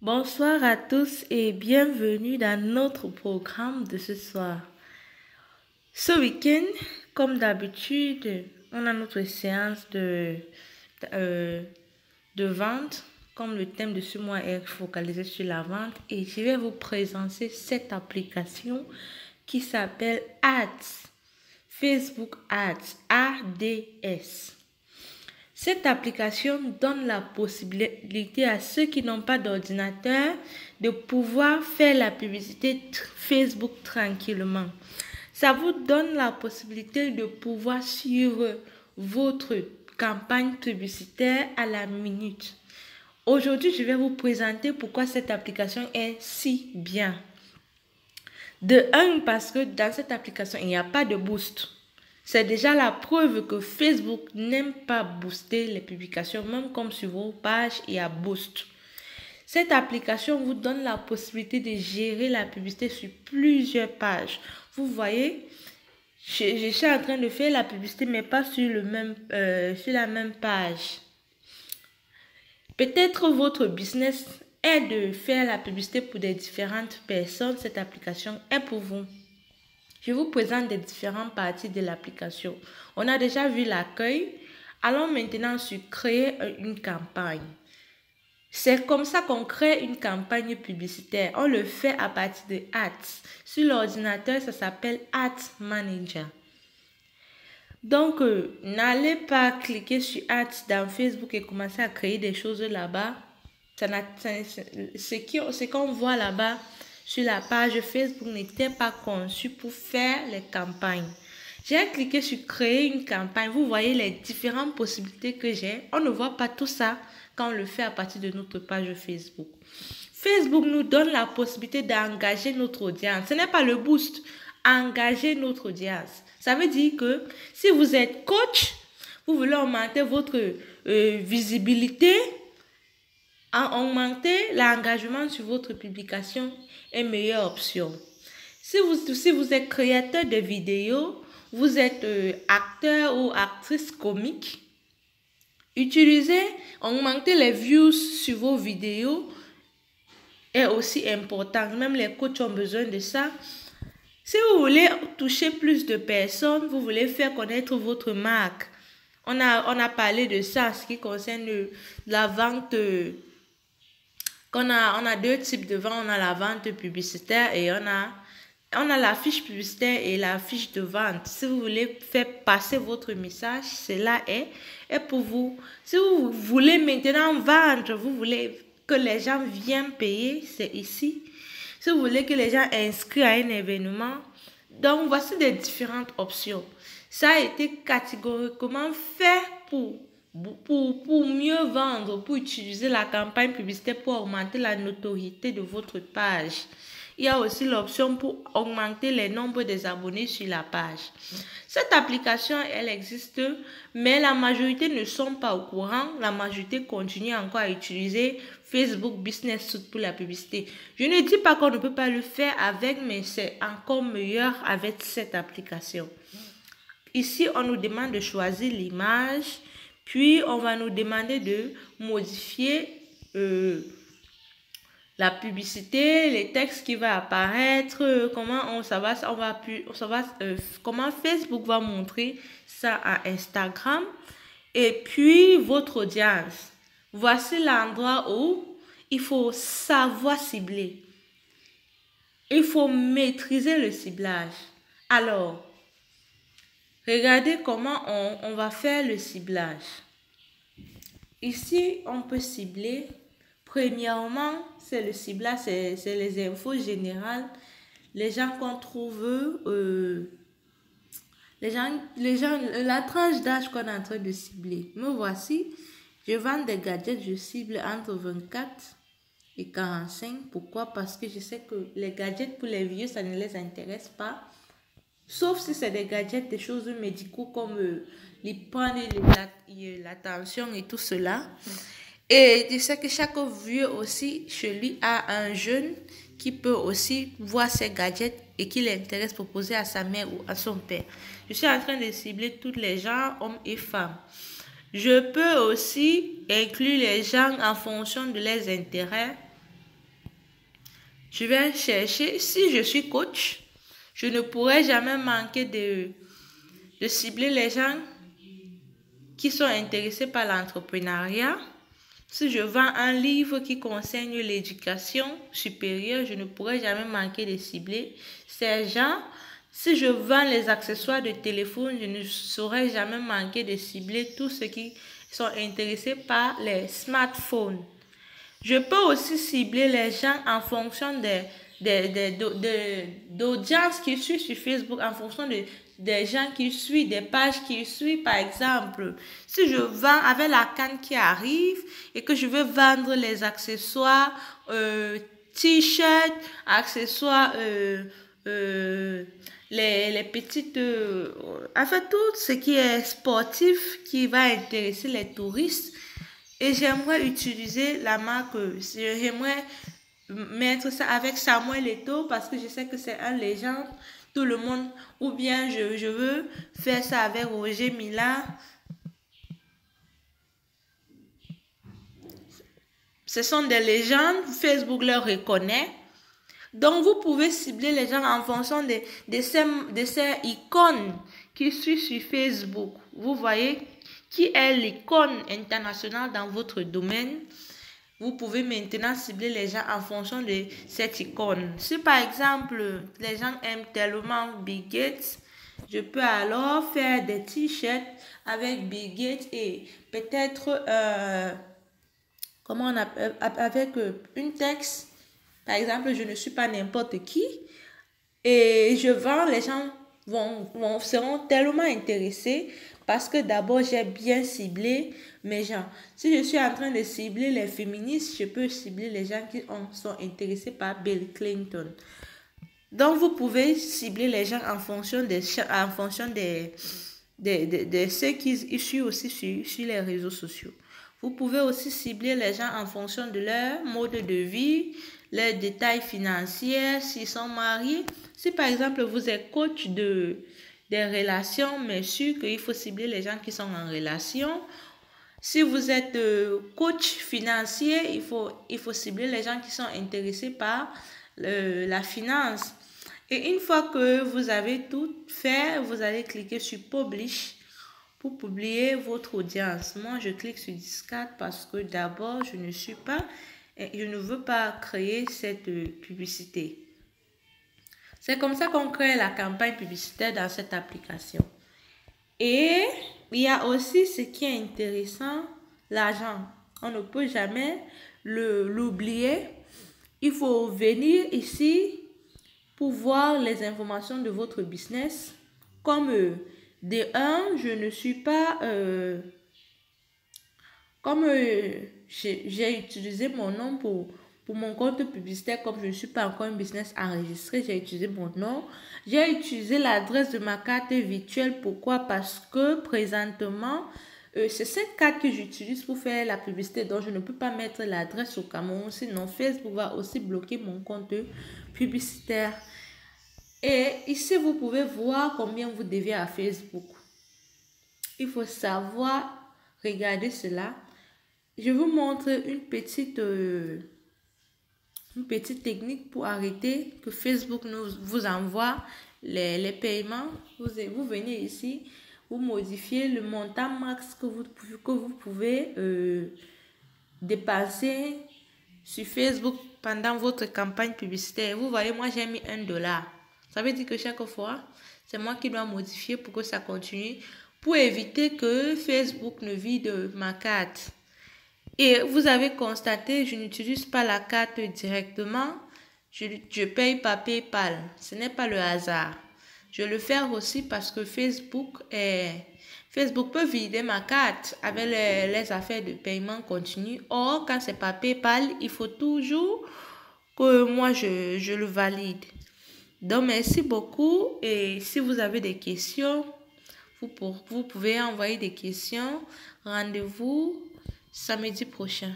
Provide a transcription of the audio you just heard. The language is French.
Bonsoir à tous et bienvenue dans notre programme de ce soir. Ce week-end, comme d'habitude, on a notre séance euh, de vente. Comme le thème de ce mois est focalisé sur la vente, et je vais vous présenter cette application qui s'appelle Ads, Facebook Ads, ADS. Cette application donne la possibilité à ceux qui n'ont pas d'ordinateur de pouvoir faire la publicité Facebook tranquillement. Ça vous donne la possibilité de pouvoir suivre votre campagne publicitaire à la minute. Aujourd'hui, je vais vous présenter pourquoi cette application est si bien. De un, parce que dans cette application, il n'y a pas de boost. C'est déjà la preuve que Facebook n'aime pas booster les publications, même comme sur vos pages, il y a boost. Cette application vous donne la possibilité de gérer la publicité sur plusieurs pages. Vous voyez, je suis en train de faire la publicité, mais pas sur la même page. Peut-être votre business est de faire la publicité pour des différentes personnes. Cette application est pour vous. Je vous présente les différentes parties de l'application. On a déjà vu l'accueil. Allons maintenant sur créer une campagne. C'est comme ça qu'on crée une campagne publicitaire. On le fait à partir de Ads. Sur l'ordinateur, ça s'appelle Ads Manager. Donc, n'allez pas cliquer sur Ads dans Facebook et commencer à créer des choses là-bas. Ce qu'on voit là-bas sur la page Facebook n'était pas conçu pour faire les campagnes. J'ai cliqué sur créer une campagne. Vous voyez les différentes possibilités que j'ai. On ne voit pas tout ça quand on le fait à partir de notre page Facebook. Facebook nous donne la possibilité d'engager notre audience. Ce n'est pas le boost. Engager notre audience. Ça veut dire que si vous êtes coach, vous voulez augmenter votre visibilité, augmenter l'engagement sur votre publication est une meilleure option. Si vous êtes créateur de vidéos, vous êtes acteur ou actrice comique, augmenter les views sur vos vidéos est aussi important. Même les coachs ont besoin de ça. Si vous voulez toucher plus de personnes, vous voulez faire connaître votre marque. On a parlé de ça en ce qui concerne la vente. On a deux types de vente. On a la vente publicitaire et on a la fiche publicitaire et la fiche de vente. Si vous voulez faire passer votre message, cela est pour vous. Si vous voulez maintenant vendre, vous voulez que les gens viennent payer, c'est ici. Si vous voulez que les gens inscrivent à un événement, donc voici des différentes options. Ça a été catégoriquement fait pour mieux vendre, pour utiliser la campagne publicitaire pour augmenter la notoriété de votre page. Il y a aussi l'option pour augmenter le nombre des abonnés sur la page. Cette application, elle existe, mais la majorité ne sont pas au courant. La majorité continue encore à utiliser Facebook Business Suite pour la publicité. Je ne dis pas qu'on ne peut pas le faire avec, mais c'est encore meilleur avec cette application. Ici, on nous demande de choisir l'image, puis on va nous demander de modifier la publicité, les textes qui vont apparaître, comment Facebook va montrer ça à Instagram, et puis votre audience. Voici l'endroit où il faut savoir cibler. Il faut maîtriser le ciblage. Alors, regardez comment on va faire le ciblage. Ici, on peut cibler. Premièrement, c'est le ciblage, c'est les infos générales. Les gens qu'on trouve, la tranche d'âge qu'on est en train de cibler. Me voici, je vends des gadgets, je cible entre 24 et 45. Pourquoi? Parce que je sais que les gadgets pour les vieux, ça ne les intéresse pas. Sauf si c'est des gadgets, des choses médicaux comme les prendre la tension et tout cela. Et je sais que chaque vieux aussi, chez lui, a un jeune qui peut aussi voir ces gadgets et qui l'intéresse proposer à sa mère ou à son père. Je suis en train de cibler tous les gens, hommes et femmes. Je peux aussi inclure les gens en fonction de leurs intérêts. Je vais chercher, si je suis coach, je ne pourrai jamais manquer de cibler les gens qui sont intéressés par l'entrepreneuriat. Si je vends un livre qui concerne l'éducation supérieure, je ne pourrai jamais manquer de cibler ces gens. Si je vends les accessoires de téléphone, je ne saurais jamais manquer de cibler tous ceux qui sont intéressés par les smartphones. Je peux aussi cibler les gens en fonction d'audience qui suivent sur Facebook, en fonction des gens qui suivent, des pages qui suivent. Par exemple, si je vends avec la CAN qui arrive et que je veux vendre les accessoires, t-shirts, accessoires, les petites, en fait tout ce qui est sportif qui va intéresser les touristes. Et j'aimerais utiliser la marque, j'aimerais mettre ça avec Samuel Eto'o parce que je sais que c'est un légende, tout le monde, ou bien je veux faire ça avec Roger Mila. Ce sont des légendes, Facebook les reconnaît. Donc vous pouvez cibler les gens en fonction de ces icônes qui suivent sur Facebook. Vous voyez qui est l'icône internationale dans votre domaine. Vous pouvez maintenant cibler les gens en fonction de cette icône. Si par exemple, les gens aiment tellement Bill Gates, je peux alors faire des t-shirts avec Bill Gates et peut-être avec une texte. Par exemple, je ne suis pas n'importe qui et je vends, les gens seront tellement intéressés parce que d'abord, j'ai bien ciblé mes gens. Si je suis en train de cibler les féministes, je peux cibler les gens qui sont intéressés par Bill Clinton. Donc, vous pouvez cibler les gens en fonction de ceux qui suivent aussi sur les réseaux sociaux. Vous pouvez aussi cibler les gens en fonction de leur mode de vie, leurs détails financiers, s'ils sont mariés. Si par exemple, vous êtes coach des relations, mais sûr qu'il faut cibler les gens qui sont en relation. Si vous êtes coach financier, il faut cibler les gens qui sont intéressés par la finance. Et une fois que vous avez tout fait, vous allez cliquer sur Publish pour publier votre audience. Moi, je clique sur Discard parce que d'abord, je ne veux pas créer cette publicité. C'est comme ça qu'on crée la campagne publicitaire dans cette application. Et il y a aussi ce qui est intéressant, l'argent. On ne peut jamais l'oublier. Il faut venir ici pour voir les informations de votre business. Comme je ne suis pas... j'ai utilisé mon nom pour mon compte publicitaire, comme je ne suis pas encore un business enregistré, j'ai utilisé mon nom. J'ai utilisé l'adresse de ma carte virtuelle. Pourquoi? Parce que présentement, c'est cette carte que j'utilise pour faire la publicité. Donc, je ne peux pas mettre l'adresse au Cameroun. Sinon, Facebook va aussi bloquer mon compte publicitaire. Et ici, vous pouvez voir combien vous devez à Facebook. Il faut savoir regarder cela. Je vous montre une petite technique pour arrêter que Facebook vous envoie les paiements. Vous venez ici, vous modifiez le montant max que vous pouvez dépenser sur Facebook pendant votre campagne publicitaire. Vous voyez, moi j'ai mis $1. Ça veut dire que chaque fois, c'est moi qui dois modifier pour que ça continue, pour éviter que Facebook ne vide ma carte. Et vous avez constaté, je n'utilise pas la carte directement, je paye par PayPal. Ce n'est pas le hasard. Je le fais aussi parce que Facebook peut vider ma carte avec les affaires de paiement continu. Or, quand c'est par PayPal, il faut toujours que moi je le valide. Donc, merci beaucoup. Et si vous avez des questions, vous pouvez envoyer des questions. Rendez-vous samedi prochain.